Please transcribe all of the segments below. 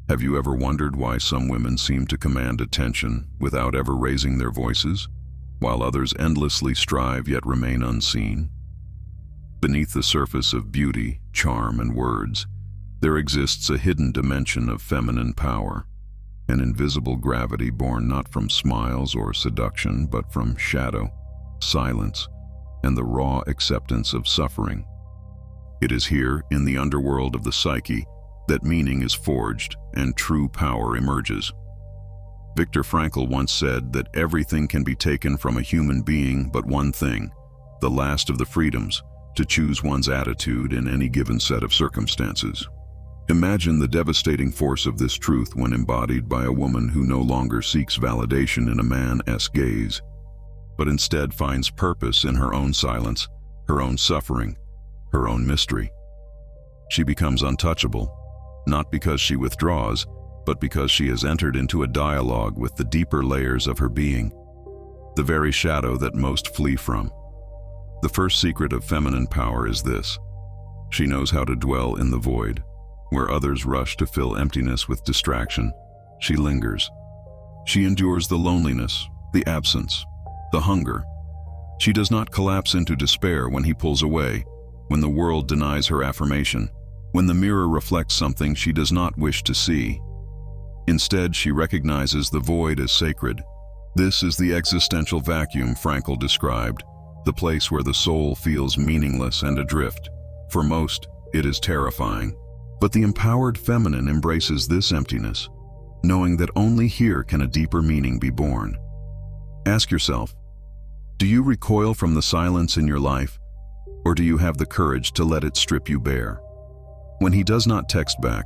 Have you ever wondered why some women seem to command attention without ever raising their voices, while others endlessly strive yet remain unseen? Beneath the surface of beauty, charm, and words, there exists a hidden dimension of feminine power, an invisible gravity born not from smiles or seduction, but from shadow, silence, and the raw acceptance of suffering. It is here, in the underworld of the psyche, that meaning is forged and true power emerges. Viktor Frankl once said that everything can be taken from a human being but one thing, the last of the freedoms, to choose one's attitude in any given set of circumstances. Imagine the devastating force of this truth when embodied by a woman who no longer seeks validation in a man's gaze, but instead finds purpose in her own silence, her own suffering, her own mystery. She becomes untouchable, not because she withdraws, but because she has entered into a dialogue with the deeper layers of her being, the very shadow that most flee from. The first secret of feminine power is this: she knows how to dwell in the void. Where others rush to fill emptiness with distraction, she lingers. She endures the loneliness, the absence, the hunger. She does not collapse into despair when he pulls away, when the world denies her affirmation, when the mirror reflects something she does not wish to see. Instead, she recognizes the void as sacred. This is the existential vacuum Frankl described, the place where the soul feels meaningless and adrift. For most, it is terrifying. But the empowered feminine embraces this emptiness, knowing that only here can a deeper meaning be born. Ask yourself, do you recoil from the silence in your life, or do you have the courage to let it strip you bare? When he does not text back,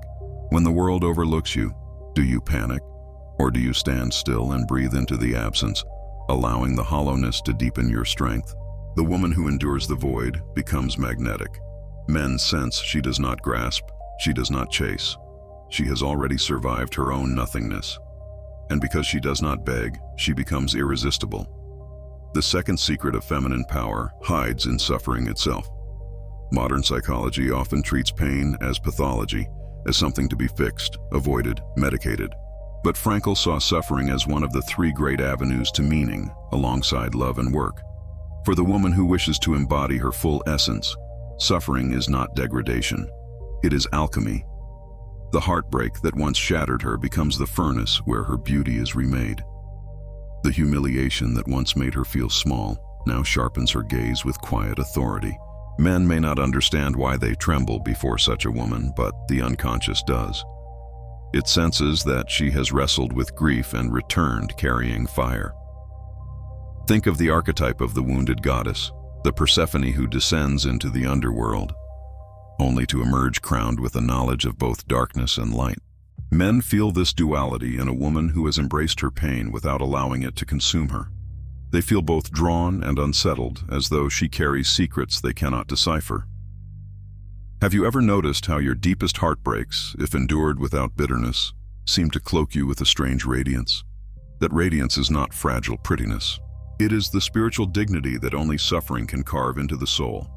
when the world overlooks you, do you panic, or do you stand still and breathe into the absence, allowing the hollowness to deepen your strength? The woman who endures the void becomes magnetic. Men sense she does not grasp, she does not chase. She has already survived her own nothingness. And because she does not beg, she becomes irresistible. The second secret of feminine power hides in suffering itself. Modern psychology often treats pain as pathology, as something to be fixed, avoided, medicated. But Frankl saw suffering as one of the three great avenues to meaning, alongside love and work. For the woman who wishes to embody her full essence, suffering is not degradation. It is alchemy. The heartbreak that once shattered her becomes the furnace where her beauty is remade. The humiliation that once made her feel small now sharpens her gaze with quiet authority. Men may not understand why they tremble before such a woman, but the unconscious does. It senses that she has wrestled with grief and returned carrying fire. Think of the archetype of the wounded goddess, the Persephone who descends into the underworld, only to emerge crowned with a knowledge of both darkness and light. Men feel this duality in a woman who has embraced her pain without allowing it to consume her. They feel both drawn and unsettled, as though she carries secrets they cannot decipher. Have you ever noticed how your deepest heartbreaks, if endured without bitterness, seem to cloak you with a strange radiance? That radiance is not fragile prettiness. It is the spiritual dignity that only suffering can carve into the soul.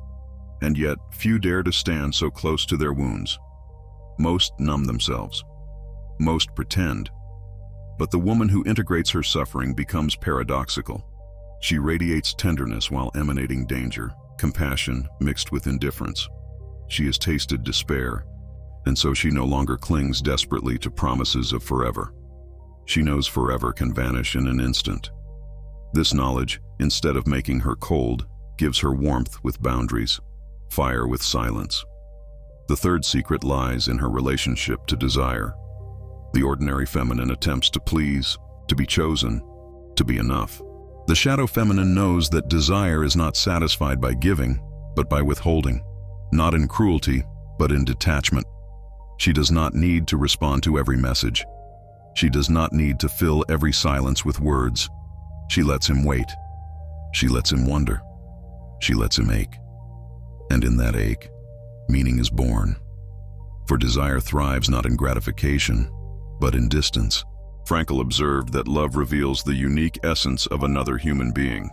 And yet, few dare to stand so close to their wounds. Most numb themselves. Most pretend. But the woman who integrates her suffering becomes paradoxical. She radiates tenderness while emanating danger, compassion mixed with indifference. She has tasted despair, and so she no longer clings desperately to promises of forever. She knows forever can vanish in an instant. This knowledge, instead of making her cold, gives her warmth with boundaries, fire with silence. The third secret lies in her relationship to desire. The ordinary feminine attempts to please, to be chosen, to be enough. The shadow feminine knows that desire is not satisfied by giving, but by withholding, not in cruelty, but in detachment. She does not need to respond to every message. She does not need to fill every silence with words. She lets him wait. She lets him wonder. She lets him ache. And in that ache, meaning is born. For desire thrives not in gratification, but in distance. Frankl observed that love reveals the unique essence of another human being,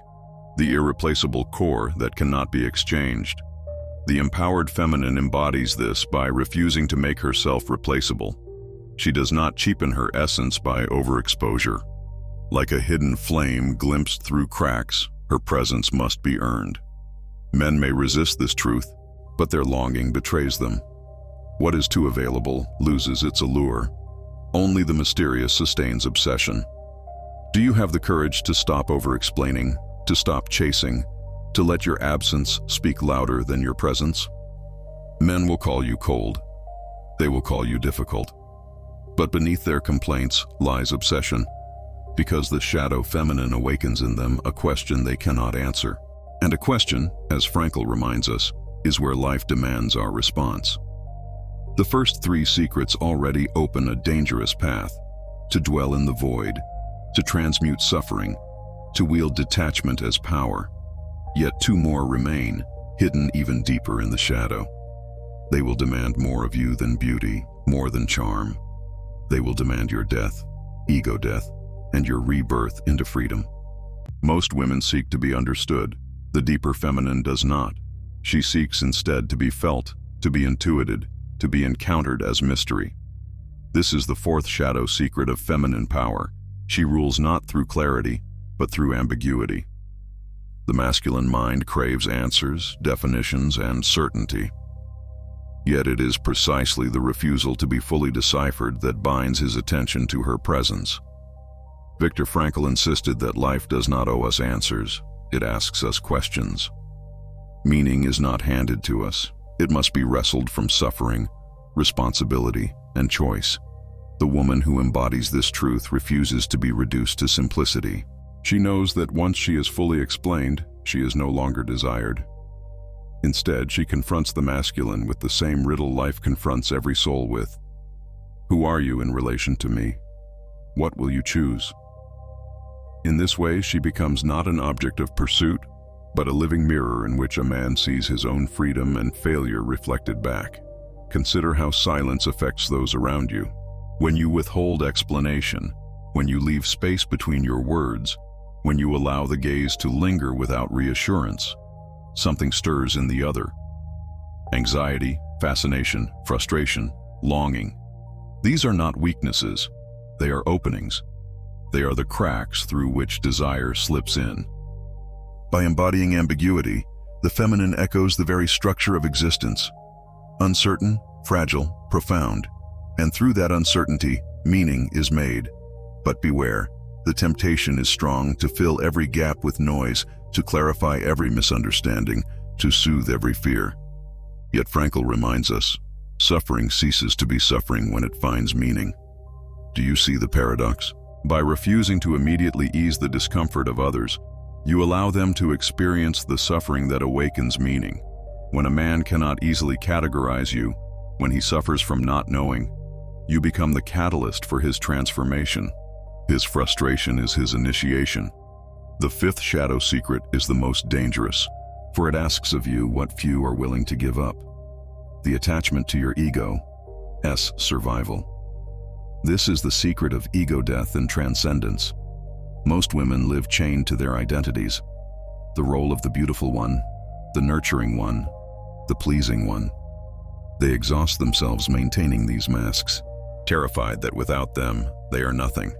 the irreplaceable core that cannot be exchanged. The empowered feminine embodies this by refusing to make herself replaceable. She does not cheapen her essence by overexposure. Like a hidden flame glimpsed through cracks, her presence must be earned. Men may resist this truth, but their longing betrays them. What is too available loses its allure. Only the mysterious sustains obsession. Do you have the courage to stop over-explaining, to stop chasing, to let your absence speak louder than your presence? Men will call you cold. They will call you difficult. But beneath their complaints lies obsession, because the shadow feminine awakens in them a question they cannot answer. And a question, as Frankl reminds us, is where life demands our response. The first 3 secrets already open a dangerous path: to dwell in the void, to transmute suffering, to wield detachment as power. Yet 2 more remain, hidden even deeper in the shadow. They will demand more of you than beauty, more than charm. They will demand your death, ego death, and your rebirth into freedom. Most women seek to be understood. The deeper feminine does not. She seeks instead to be felt, to be intuited, to be encountered as mystery. This is the 4th shadow secret of feminine power. She rules not through clarity, but through ambiguity. The masculine mind craves answers, definitions, and certainty. Yet it is precisely the refusal to be fully deciphered that binds his attention to her presence. Viktor Frankl insisted that life does not owe us answers, it asks us questions. Meaning is not handed to us. It must be wrestled from suffering, responsibility, and choice. The woman who embodies this truth refuses to be reduced to simplicity. She knows that once she is fully explained, she is no longer desired. Instead, she confronts the masculine with the same riddle life confronts every soul with. Who are you in relation to me? What will you choose? In this way, she becomes not an object of pursuit, but a living mirror in which a man sees his own freedom and failure reflected back. Consider how silence affects those around you. When you withhold explanation, when you leave space between your words, when you allow the gaze to linger without reassurance, something stirs in the other. Anxiety, fascination, frustration, longing. These are not weaknesses. They are openings. They are the cracks through which desire slips in. By embodying ambiguity, the feminine echoes the very structure of existence. Uncertain, fragile, profound. And through that uncertainty, meaning is made. But beware, the temptation is strong to fill every gap with noise, to clarify every misunderstanding, to soothe every fear. Yet Frankl reminds us, suffering ceases to be suffering when it finds meaning. Do you see the paradox? By refusing to immediately ease the discomfort of others, you allow them to experience the suffering that awakens meaning. When a man cannot easily categorize you, when he suffers from not knowing, you become the catalyst for his transformation. His frustration is his initiation. The 5th shadow secret is the most dangerous, for it asks of you what few are willing to give up. The attachment to your ego's survival. This is the secret of ego death and transcendence. Most women live chained to their identities. The role of the beautiful one, the nurturing one, the pleasing one. They exhaust themselves maintaining these masks, terrified that without them, they are nothing.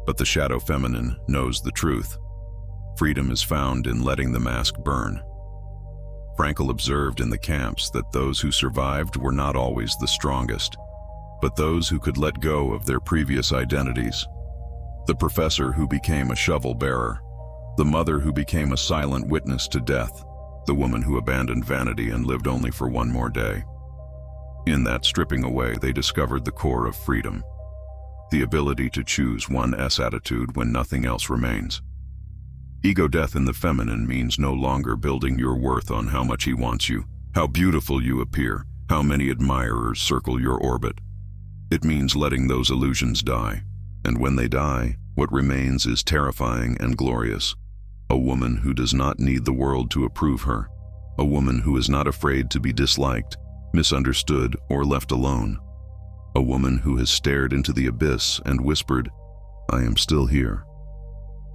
But the shadow feminine knows the truth. Freedom is found in letting the mask burn. Frankl observed in the camps that those who survived were not always the strongest, but those who could let go of their previous identities. The professor who became a shovel bearer, the mother who became a silent witness to death, the woman who abandoned vanity and lived only for one more day. In that stripping away, they discovered the core of freedom, the ability to choose one's attitude when nothing else remains. Ego death in the feminine means no longer building your worth on how much he wants you, how beautiful you appear, how many admirers circle your orbit. It means letting those illusions die. And when they die, what remains is terrifying and glorious. A woman who does not need the world to approve her. A woman who is not afraid to be disliked, misunderstood, or left alone. A woman who has stared into the abyss and whispered, "I am still here."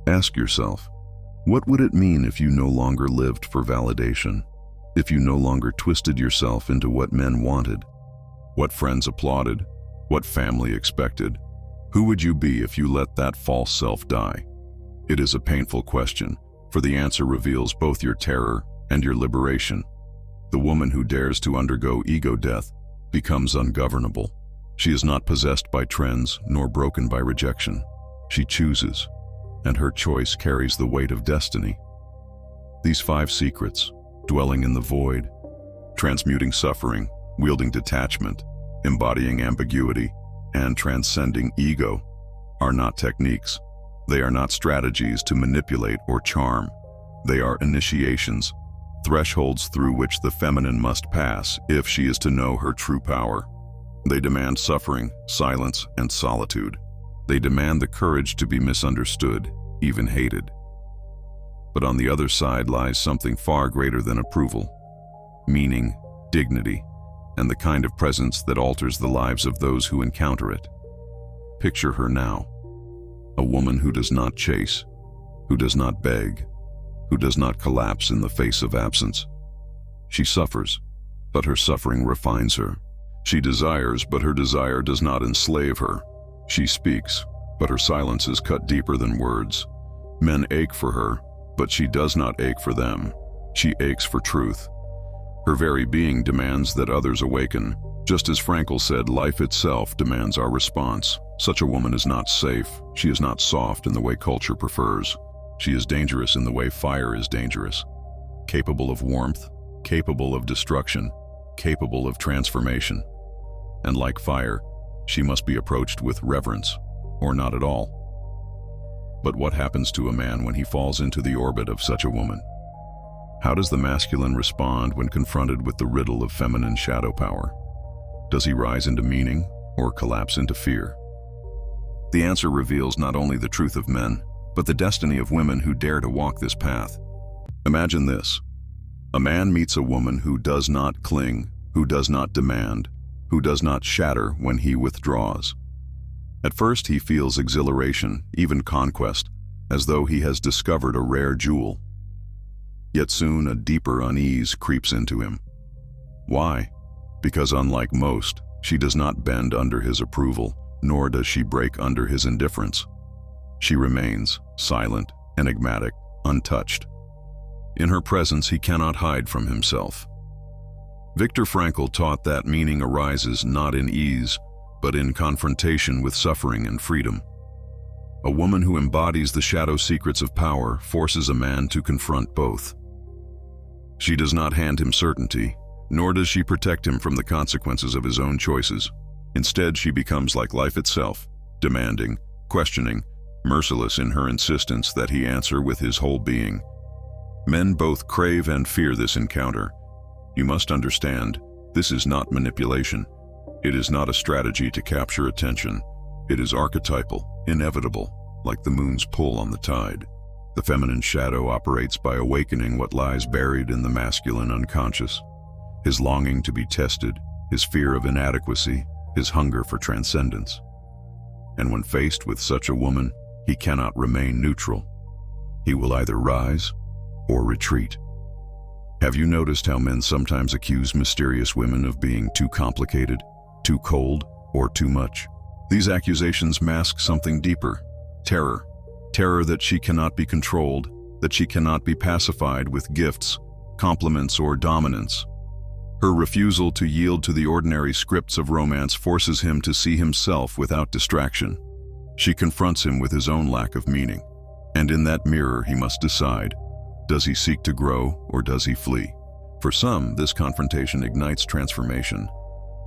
Ask yourself, what would it mean if you no longer lived for validation? If you no longer twisted yourself into what men wanted, what friends applauded, What family expected? Who would you be if you let that false self die? It is a painful question, for the answer reveals both your terror and your liberation. The woman who dares to undergo ego death becomes ungovernable. She is not possessed by trends nor broken by rejection. She chooses, and her choice carries the weight of destiny. These 5 secrets, dwelling in the void, transmuting suffering, wielding detachment, embodying ambiguity, and transcending ego, are not techniques. They are not strategies to manipulate or charm. They are initiations, thresholds through which the feminine must pass if she is to know her true power. They demand suffering, silence, and solitude. They demand the courage to be misunderstood, even hated. But on the other side lies something far greater than approval: meaning, dignity, and the kind of presence that alters the lives of those who encounter it. Picture her now. A woman who does not chase, who does not beg, who does not collapse in the face of absence. She suffers, but her suffering refines her. She desires, but her desire does not enslave her. She speaks, but her silence is cut deeper than words. Men ache for her, but she does not ache for them. She aches for truth. Her very being demands that others awaken. Just as Frankl said, life itself demands our response. Such a woman is not safe. She is not soft in the way culture prefers. She is dangerous in the way fire is dangerous. Capable of warmth, capable of destruction, capable of transformation. And like fire, she must be approached with reverence, or not at all. But what happens to a man when he falls into the orbit of such a woman? How does the masculine respond when confronted with the riddle of feminine shadow power? Does he rise into meaning or collapse into fear? The answer reveals not only the truth of men, but the destiny of women who dare to walk this path. Imagine this. A man meets a woman who does not cling, who does not demand, who does not shatter when he withdraws. At first he feels exhilaration, even conquest, as though he has discovered a rare jewel. Yet soon a deeper unease creeps into him. Why? Because unlike most, she does not bend under his approval, nor does she break under his indifference. She remains silent, enigmatic, untouched. In her presence he cannot hide from himself. Viktor Frankl taught that meaning arises not in ease, but in confrontation with suffering and freedom. A woman who embodies the shadow secrets of power forces a man to confront both. She does not hand him certainty, nor does she protect him from the consequences of his own choices. Instead, she becomes like life itself, demanding, questioning, merciless in her insistence that he answer with his whole being. Men both crave and fear this encounter. You must understand, this is not manipulation. It is not a strategy to capture attention. It is archetypal, inevitable, like the moon's pull on the tide. The feminine shadow operates by awakening what lies buried in the masculine unconscious. His longing to be tested, his fear of inadequacy, his hunger for transcendence. And when faced with such a woman, he cannot remain neutral. He will either rise or retreat. Have you noticed how men sometimes accuse mysterious women of being too complicated, too cold, or too much? These accusations mask something deeper: terror. Terror that she cannot be controlled, that she cannot be pacified with gifts, compliments, or dominance. Her refusal to yield to the ordinary scripts of romance forces him to see himself without distraction. She confronts him with his own lack of meaning, and in that mirror he must decide: does he seek to grow or does he flee? For some, this confrontation ignites transformation.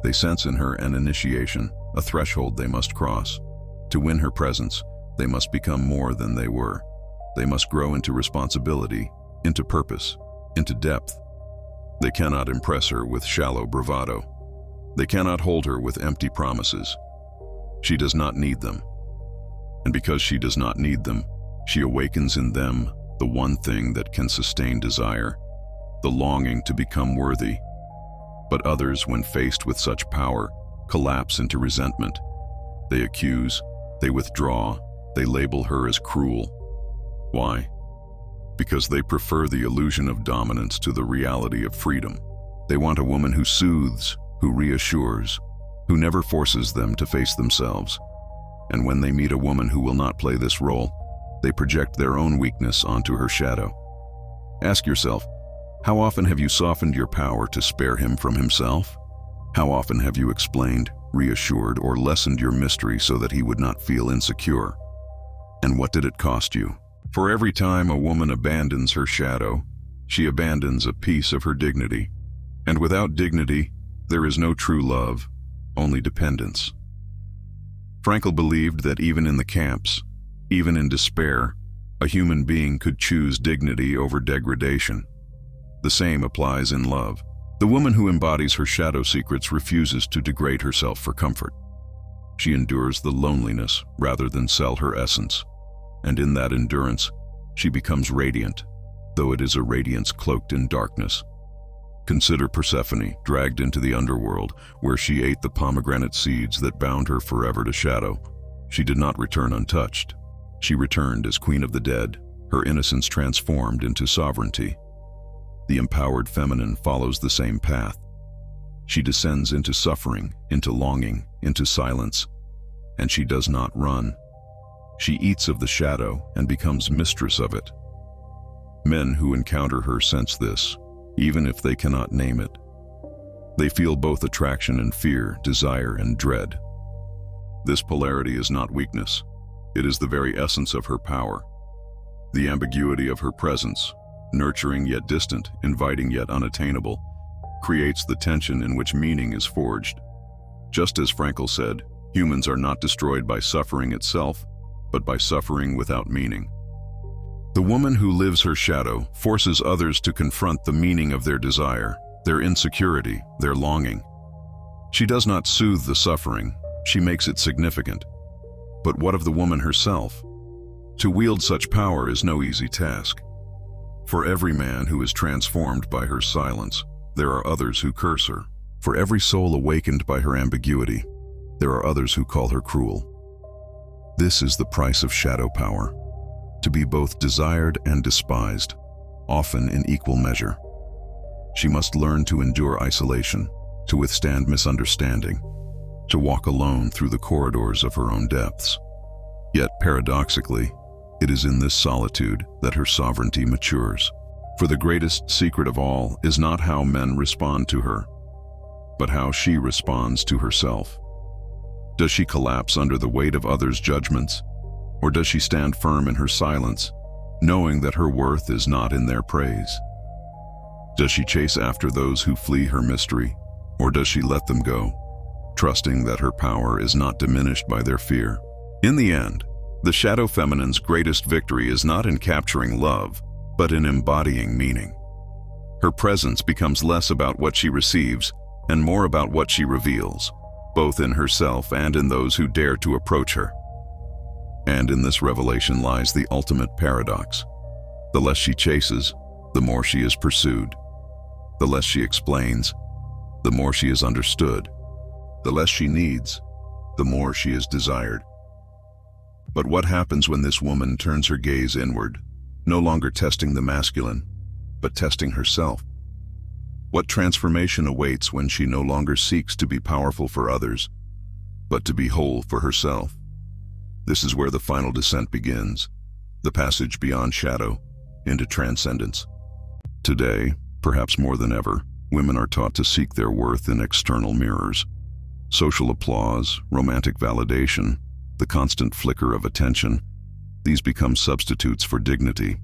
They sense in her an initiation, a threshold they must cross. To win her presence, they must become more than they were. They must grow into responsibility, into purpose, into depth. They cannot impress her with shallow bravado. They cannot hold her with empty promises. She does not need them. And because she does not need them, she awakens in them the one thing that can sustain desire, the longing to become worthy. But others, when faced with such power, collapse into resentment. They accuse, they withdraw, they label her as cruel. Why? Because they prefer the illusion of dominance to the reality of freedom. They want a woman who soothes, who reassures, who never forces them to face themselves. And when they meet a woman who will not play this role, they project their own weakness onto her shadow. Ask yourself, how often have you softened your power to spare him from himself? How often have you explained, reassured, or lessened your mystery so that he would not feel insecure? And what did it cost you? For every time a woman abandons her shadow, she abandons a piece of her dignity. And without dignity, there is no true love, only dependence. Frankl believed that even in the camps, even in despair, a human being could choose dignity over degradation. The same applies in love. The woman who embodies her shadow secrets refuses to degrade herself for comfort. She endures the loneliness rather than sell her essence. And in that endurance, she becomes radiant, though it is a radiance cloaked in darkness. Consider Persephone, dragged into the underworld, where she ate the pomegranate seeds that bound her forever to shadow. She did not return untouched. She returned as queen of the dead, her innocence transformed into sovereignty. The empowered feminine follows the same path. She descends into suffering, into longing, into silence, and she does not run. She eats of the shadow and becomes mistress of it. Men who encounter her sense this, even if they cannot name it. They feel both attraction and fear, desire and dread. This polarity is not weakness. It is the very essence of her power. The ambiguity of her presence, nurturing yet distant, inviting yet unattainable, creates the tension in which meaning is forged. Just as Frankl said, humans are not destroyed by suffering itself, but by suffering without meaning. The woman who lives her shadow forces others to confront the meaning of their desire, their insecurity, their longing. She does not soothe the suffering, she makes it significant. But what of the woman herself? To wield such power is no easy task. For every man who is transformed by her silence, there are others who curse her. For every soul awakened by her ambiguity, there are others who call her cruel. This is the price of shadow power, to be both desired and despised, often in equal measure. She must learn to endure isolation, to withstand misunderstanding, to walk alone through the corridors of her own depths. Yet, paradoxically, it is in this solitude that her sovereignty matures. For the greatest secret of all is not how men respond to her, but how she responds to herself. Does she collapse under the weight of others' judgments, or does she stand firm in her silence, knowing that her worth is not in their praise? Does she chase after those who flee her mystery, or does she let them go, trusting that her power is not diminished by their fear? In the end, the shadow feminine's greatest victory is not in capturing love, but in embodying meaning. Her presence becomes less about what she receives and more about what she reveals, both in herself and in those who dare to approach her. And in this revelation lies the ultimate paradox. The less she chases, the more she is pursued. The less she explains, the more she is understood. The less she needs, the more she is desired. But what happens when this woman turns her gaze inward, no longer testing the masculine, but testing herself? What transformation awaits when she no longer seeks to be powerful for others, but to be whole for herself? This is where the final descent begins, the passage beyond shadow into transcendence. Today, perhaps more than ever, women are taught to seek their worth in external mirrors. Social applause, romantic validation, the constant flicker of attention, these become substitutes for dignity.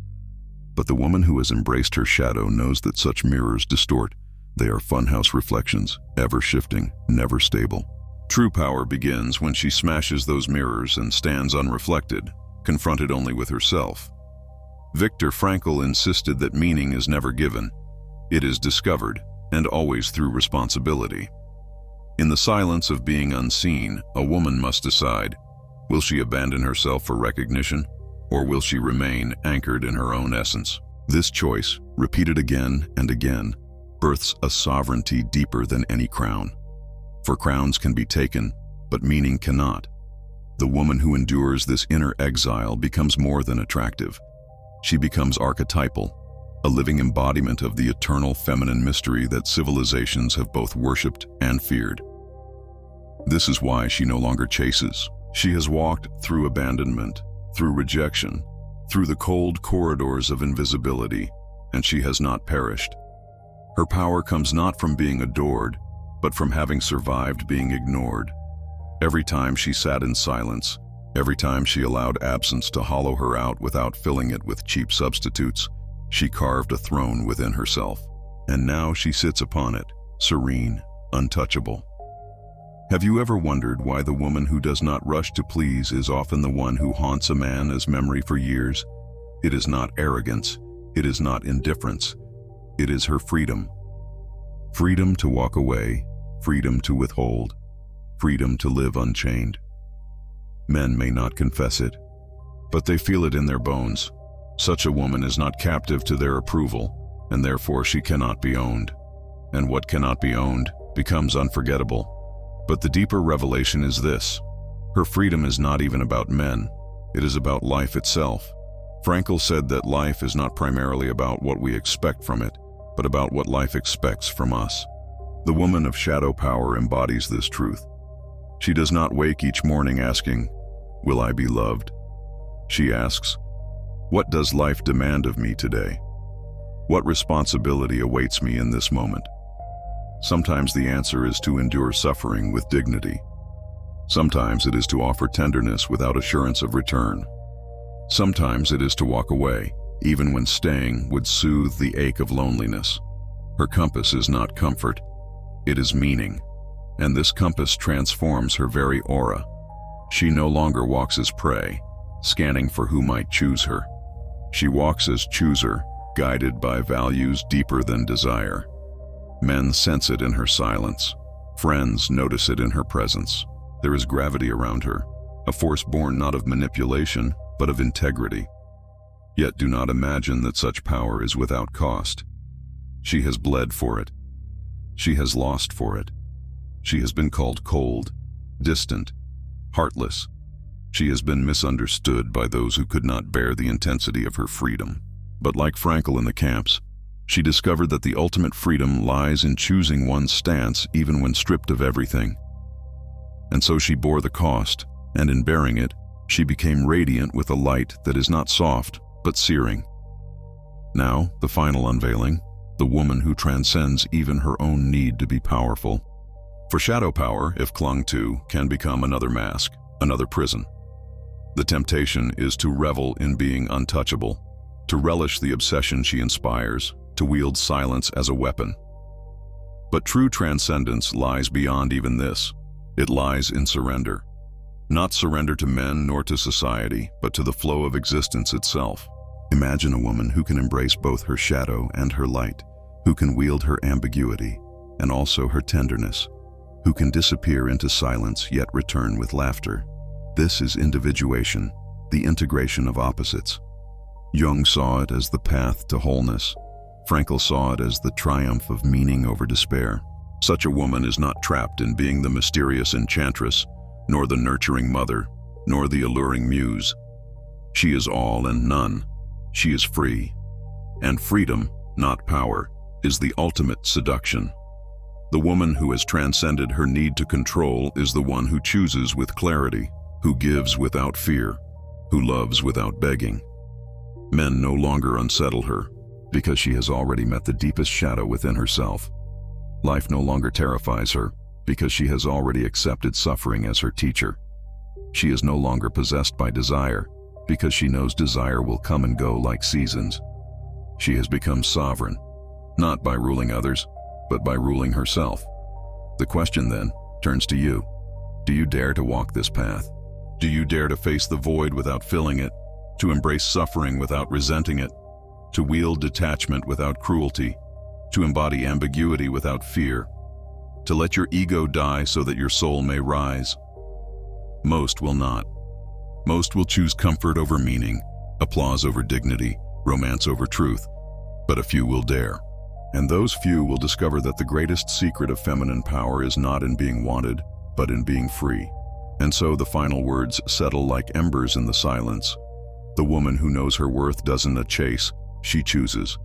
But the woman who has embraced her shadow knows that such mirrors distort. They are funhouse reflections, ever shifting, never stable. True power begins when she smashes those mirrors and stands unreflected, confronted only with herself. Viktor Frankl insisted that meaning is never given. It is discovered, and always through responsibility. In the silence of being unseen, a woman must decide, will she abandon herself for recognition, or will she remain anchored in her own essence? This choice, repeated again and again, births a sovereignty deeper than any crown. For crowns can be taken, but meaning cannot. The woman who endures this inner exile becomes more than attractive. She becomes archetypal, a living embodiment of the eternal feminine mystery that civilizations have both worshipped and feared. This is why she no longer chases. She has walked through abandonment, through rejection, through the cold corridors of invisibility, and she has not perished. Her power comes not from being adored, but from having survived being ignored. Every time she sat in silence, every time she allowed absence to hollow her out without filling it with cheap substitutes, she carved a throne within herself. And now she sits upon it, serene, untouchable. Have you ever wondered why the woman who does not rush to please is often the one who haunts a man as memory for years? It is not arrogance, it is not indifference, it is her freedom. Freedom to walk away, freedom to withhold, freedom to live unchained. Men may not confess it, but they feel it in their bones. Such a woman is not captive to their approval, and therefore she cannot be owned. And what cannot be owned becomes unforgettable. But the deeper revelation is this: her freedom is not even about men, it is about life itself. Frankl said that life is not primarily about what we expect from it, but about what life expects from us. The woman of shadow power embodies this truth. She does not wake each morning asking, "Will I be loved?" She asks, "What does life demand of me today? What responsibility awaits me in this moment?" Sometimes the answer is to endure suffering with dignity. Sometimes it is to offer tenderness without assurance of return. Sometimes it is to walk away, even when staying would soothe the ache of loneliness. Her compass is not comfort, it is meaning, and this compass transforms her very aura. She no longer walks as prey, scanning for who might choose her. She walks as chooser, guided by values deeper than desire. Men sense it in her silence. Friends notice it in her presence. There is gravity around her, a force born not of manipulation, but of integrity. Yet do not imagine that such power is without cost. She has bled for it. She has lost for it. She has been called cold, distant, heartless. She has been misunderstood by those who could not bear the intensity of her freedom. But like Frankl in the camps, she discovered that the ultimate freedom lies in choosing one's stance even when stripped of everything. And so she bore the cost, and in bearing it, she became radiant with a light that is not soft, but searing. Now, the final unveiling, the woman who transcends even her own need to be powerful. For shadow power, if clung to, can become another mask, another prison. The temptation is to revel in being untouchable, to relish the obsession she inspires, to wield silence as a weapon. But true transcendence lies beyond even this. It lies in surrender. Not surrender to men nor to society, but to the flow of existence itself. Imagine a woman who can embrace both her shadow and her light, who can wield her ambiguity and also her tenderness, who can disappear into silence yet return with laughter. This is individuation, the integration of opposites. Jung saw it as the path to wholeness. Frankl saw it as the triumph of meaning over despair. Such a woman is not trapped in being the mysterious enchantress, nor the nurturing mother, nor the alluring muse. She is all and none. She is free. And freedom, not power, is the ultimate seduction. The woman who has transcended her need to control is the one who chooses with clarity, who gives without fear, who loves without begging. Men no longer unsettle her, because she has already met the deepest shadow within herself. Life no longer terrifies her, because she has already accepted suffering as her teacher. She is no longer possessed by desire, because she knows desire will come and go like seasons. She has become sovereign, not by ruling others, but by ruling herself. The question then turns to you. Do you dare to walk this path? Do you dare to face the void without filling it, to embrace suffering without resenting it, to wield detachment without cruelty, to embody ambiguity without fear, to let your ego die so that your soul may rise? Most will not. Most will choose comfort over meaning, applause over dignity, romance over truth, but a few will dare. And those few will discover that the greatest secret of feminine power is not in being wanted, but in being free. And so the final words settle like embers in the silence. The woman who knows her worth doesn't chase, she chooses.